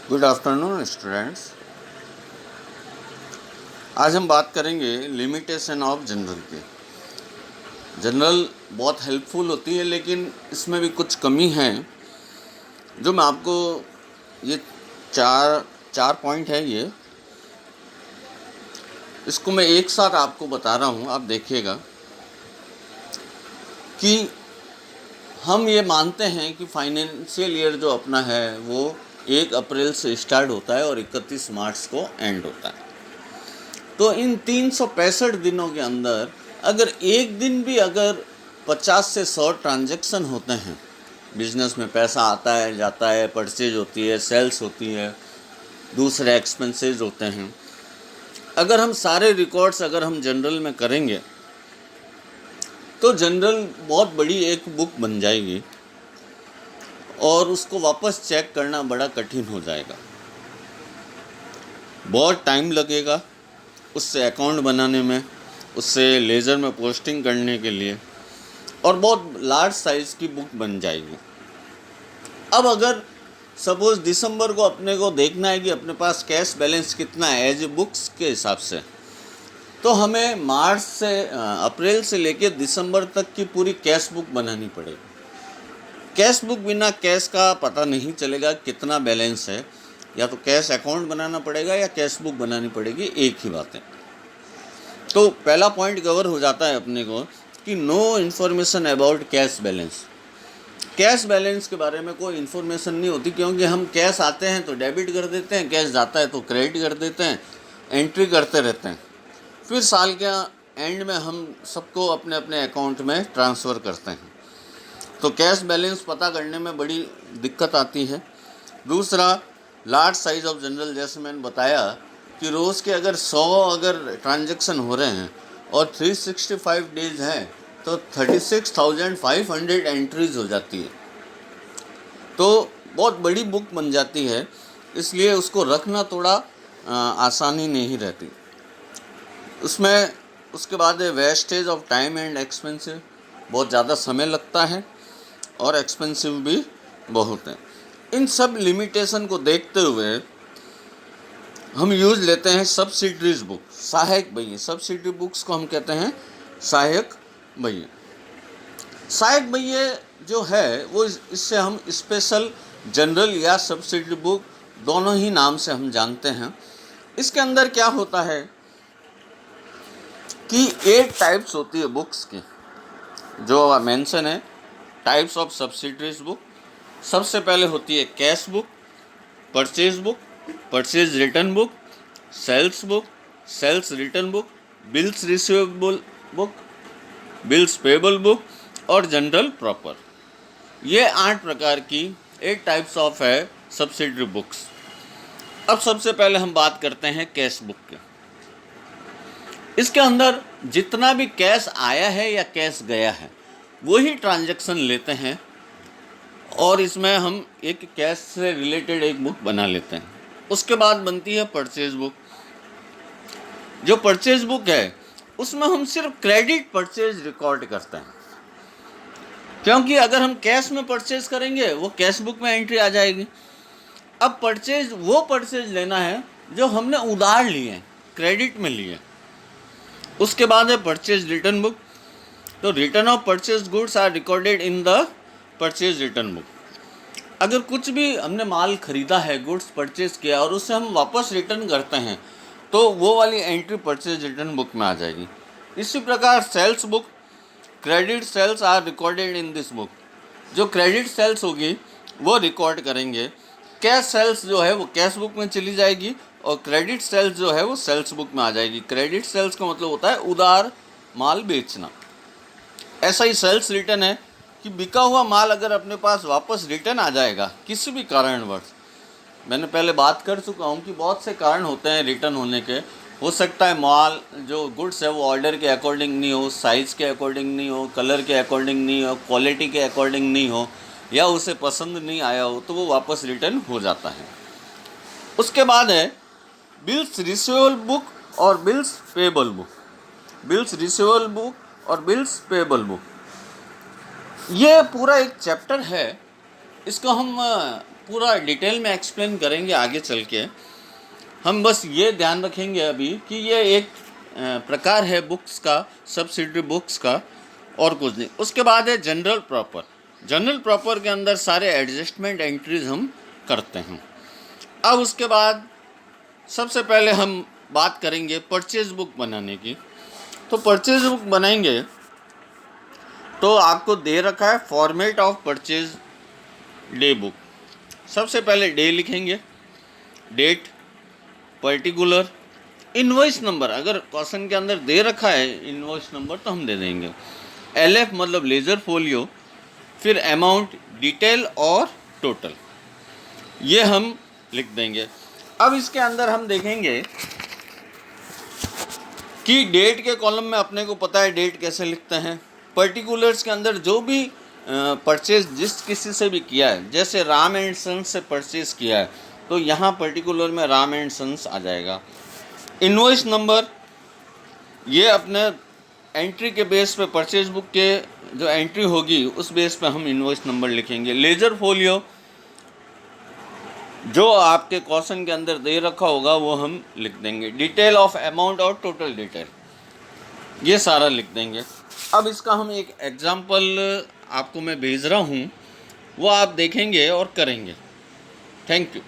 Good afternoon students. आज हम बात करेंगे लिमिटेशन ऑफ जनरल की। जनरल बहुत हेल्पफुल होती है, लेकिन इसमें भी कुछ कमी है जो मैं आपको ये चार चार पॉइंट है इसको मैं एक साथ आपको बता रहा हूँ। आप देखिएगा कि हम ये मानते हैं कि फाइनेंशियल ईयर जो अपना है वो 1 अप्रैल से स्टार्ट होता है और 31 मार्च को एंड होता है। तो इन 365 दिनों के अंदर अगर एक दिन भी अगर 50 से 100 ट्रांजैक्शन होते हैं, बिजनेस में पैसा आता है जाता है, परचेज होती है, सेल्स होती है, दूसरे एक्सपेंसेस होते हैं, अगर हम सारे रिकॉर्ड्स अगर हम जनरल में करेंगे तो जनरल बहुत बड़ी एक बुक बन जाएगी और उसको वापस चेक करना बड़ा कठिन हो जाएगा। बहुत टाइम लगेगा उससे अकाउंट बनाने में, उससे लेज़र में पोस्टिंग करने के लिए, और बहुत लार्ज साइज़ की बुक बन जाएगी। अब अगर सपोज़ दिसंबर को अपने को देखना है कि अपने पास कैश बैलेंस कितना है एज ए बुक्स के हिसाब से, तो हमें मार्च से अप्रैल से लेकर दिसंबर तक की पूरी कैश बुक बनानी पड़ेगी। कैश बुक बिना कैश का पता नहीं चलेगा कितना बैलेंस है। या तो कैश अकाउंट बनाना पड़ेगा या कैश बुक बनानी पड़ेगी, एक ही बात है। तो पहला पॉइंट कवर हो जाता है अपने को कि no information about cash balance. Cash balance के बारे में कोई इन्फॉर्मेशन नहीं होती, क्योंकि हम कैश आते हैं तो डेबिट कर देते हैं, कैश जाता है तो क्रेडिट कर देते हैं, एंट्री करते रहते हैं। फिर साल के एंड में हम सबको अपने अपने अकाउंट में ट्रांसफ़र करते हैं। तो कैश बैलेंस पता करने में बड़ी दिक्कत आती है। दूसरा, लार्ज साइज़ ऑफ जनरल, जैसे मैंने बताया कि रोज़ के अगर 100 अगर ट्रांजैक्शन हो रहे हैं और 365 डेज़ हैं तो 36,500 एंट्रीज़ हो जाती है। तो बहुत बड़ी बुक बन जाती है, इसलिए उसको रखना थोड़ा आसानी नहीं रहती। उसमें उसके बाद wastage of time and expensive, बहुत ज़्यादा समय लगता है और एक्सपेंसिव भी बहुत है। इन सब लिमिटेशन को देखते हुए हम यूज़ लेते हैं सब्सिडरीज बुक, सहायक बहिये। सब्सिडरी बुक्स को हम कहते हैं सहायक बहिये। सहायक बहिये जो है वो इससे हम स्पेशल जनरल या सब्सिडरी बुक दोनों ही नाम से हम जानते हैं। इसके अंदर क्या होता है कि 8 टाइप्स होती है बुक्स की, जो मेंशन है टाइप्स ऑफ सब्सिडरीज बुक। सबसे पहले होती है cash book, purchase book, purchase return book, sales book, sales return book, bills receivable book, bills payable book और जनरल प्रॉपर। ये 8 प्रकार की 8 टाइप्स ऑफ है सब्सिडरी बुक्स। अब सबसे पहले हम बात करते हैं कैश बुक के। इसके अंदर जितना भी कैश आया है या कैश गया है वही ट्रांजैक्शन लेते हैं और इसमें हम एक कैश से रिलेटेड एक बुक बना लेते हैं। उसके बाद बनती है परचेज बुक। जो परचेज बुक है उसमें हम सिर्फ क्रेडिट परचेज रिकॉर्ड करते हैं, क्योंकि अगर हम कैश में परचेज करेंगे वो कैश बुक में एंट्री आ जाएगी। अब वो परचेज लेना है जो हमने उधार लिए, क्रेडिट में लिए। उसके बाद है परचेज रिटर्न बुक। तो return of purchase goods are recorded in the purchase return book. अगर कुछ भी हमने माल खरीदा है, गुड्स परचेज किया और उसे हम वापस रिटर्न करते हैं तो वो वाली एंट्री परचेज रिटर्न बुक में आ जाएगी। इसी प्रकार sales book, credit sales are recorded in this book. जो क्रेडिट सेल्स होगी वो रिकॉर्ड करेंगे। कैश सेल्स जो है वो कैश बुक में चली जाएगी और क्रेडिट सेल्स जो है वो सेल्स बुक में आ जाएगी। क्रेडिट सेल्स का मतलब होता है उधार माल बेचना। ऐसा ही सेल्स रिटर्न है कि बिका हुआ माल अगर अपने पास वापस रिटर्न आ जाएगा किसी भी कारणवश, मैंने पहले बात कर चुका हूँ कि बहुत से कारण होते हैं रिटर्न होने के। हो सकता है माल जो गुड्स है वो ऑर्डर के अकॉर्डिंग नहीं हो, साइज़ के अकॉर्डिंग नहीं हो, कलर के अकॉर्डिंग नहीं हो, क्वालिटी के अकॉर्डिंग नहीं हो, या उसे पसंद नहीं आया हो, तो वो वापस रिटर्न हो जाता है। उसके बाद है बिल्स रिसीवेबल बुक और bills payable book. Bills receivable book और बिल्स पेबल बुक, ये पूरा एक चैप्टर है। इसको हम पूरा डिटेल में एक्सप्लेन करेंगे आगे चल के। हम बस ये ध्यान रखेंगे अभी कि ये एक प्रकार है बुक्स का, सब्सिडरी बुक्स का, और कुछ नहीं। उसके बाद है जनरल प्रॉपर। जनरल प्रॉपर के अंदर सारे एडजस्टमेंट एंट्रीज हम करते हैं। अब उसके बाद सबसे पहले हम बात करेंगे परचेज बुक बनाने की। तो परचेज बुक बनाएंगे तो आपको दे रखा है format of purchase day book. सबसे पहले डे लिखेंगे, डेट, पर्टिकुलर, इनवॉइस नंबर। अगर क्वेश्चन के अंदर दे रखा है इनवॉइस नंबर तो हम दे देंगे। LF मतलब लेजर फोलियो, फिर अमाउंट, डिटेल और टोटल, ये हम लिख देंगे। अब इसके अंदर हम देखेंगे कि डेट के कॉलम में अपने को पता है डेट कैसे लिखते हैं। पर्टिकुलर्स के अंदर जो भी परचेज जिस किसी से भी किया है, जैसे राम एंड सन्स से परचेज किया है तो यहाँ पर्टिकुलर में राम एंड सन्स आ जाएगा। इनवॉइस नंबर, ये अपने एंट्री के बेस पे परचेज बुक के जो एंट्री होगी उस बेस पे हम इनवॉइस नंबर लिखेंगे। लेजर फोलियो, जो आपके क्वेश्चन के अंदर दे रखा होगा वो हम लिख देंगे। डिटेल ऑफ अमाउंट और टोटल डिटेल, ये सारा लिख देंगे। अब इसका हम एक एग्जाम्पल आपको मैं भेज रहा हूँ, वो आप देखेंगे और करेंगे। Thank you.